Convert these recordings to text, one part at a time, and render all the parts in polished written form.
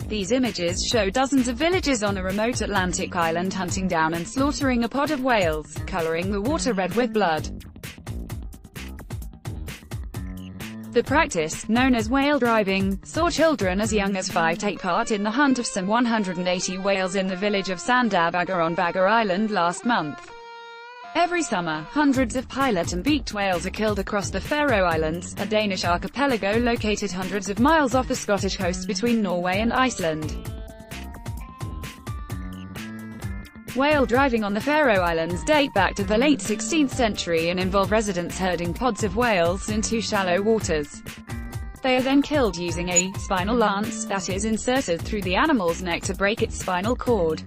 These images show dozens of villagers on a remote Atlantic island hunting down and slaughtering a pod of whales, coloring the water red with blood. The practice, known as whale driving, saw children as young as 5 take part in the hunt of some 180 whales in the village of Sandabaga on Baga Island last month. Every summer, hundreds of pilot and beaked whales are killed across the Faroe Islands, a Danish archipelago located hundreds of miles off the Scottish coast between Norway and Iceland. Whale driving on the Faroe Islands date back to the late 16th century and involve residents herding pods of whales into shallow waters. They are then killed using a spinal lance that is inserted through the animal's neck to break its spinal cord.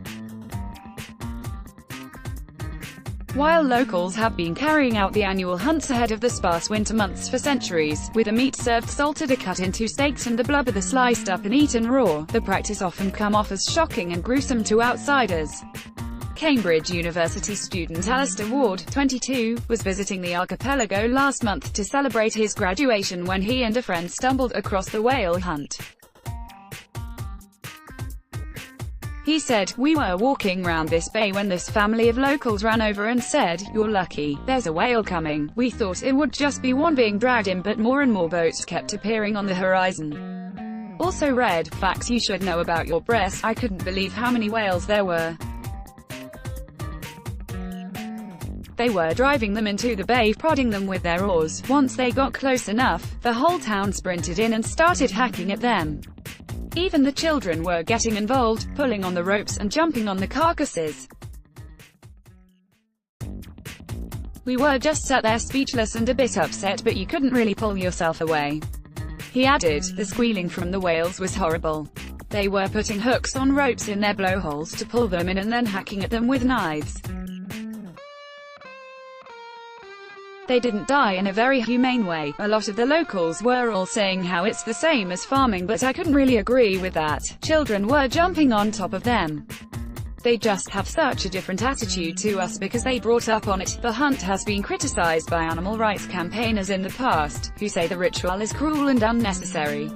While locals have been carrying out the annual hunts ahead of the sparse winter months for centuries, with the meat served salted or cut into steaks and the blubber sliced up and eaten raw, the practice often come off as shocking and gruesome to outsiders. Cambridge University student Alistair Ward, 22, was visiting the archipelago last month to celebrate his graduation when he and a friend stumbled across the whale hunt. He said, "We were walking round this bay when this family of locals ran over and said, 'You're lucky, there's a whale coming.' We thought it would just be one being dragged in, but more and more boats kept appearing on the horizon." Also read, "Facts you should know about your breast. I couldn't believe how many whales there were. They were driving them into the bay, prodding them with their oars. Once they got close enough, the whole town sprinted in and started hacking at them. Even the children were getting involved, pulling on the ropes and jumping on the carcasses. We were just sat there speechless and a bit upset, but you couldn't really pull yourself away." He added, "The squealing from the whales was horrible. They were putting hooks on ropes in their blowholes to pull them in and then hacking at them with knives. They didn't die in a very humane way. A lot of the locals were all saying how it's the same as farming, but I couldn't really agree with that. Children were jumping on top of them. They just have such a different attitude to us because they brought up on it." The hunt has been criticized by animal rights campaigners in the past, who say the ritual is cruel and unnecessary.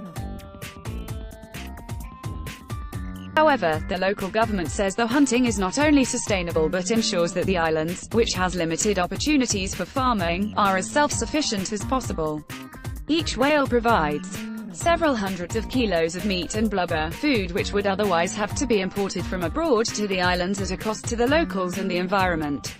However, the local government says the hunting is not only sustainable but ensures that the islands, which has limited opportunities for farming, are as self-sufficient as possible. Each whale provides several hundreds of kilos of meat and blubber, food which would otherwise have to be imported from abroad to the islands at a cost to the locals and the environment.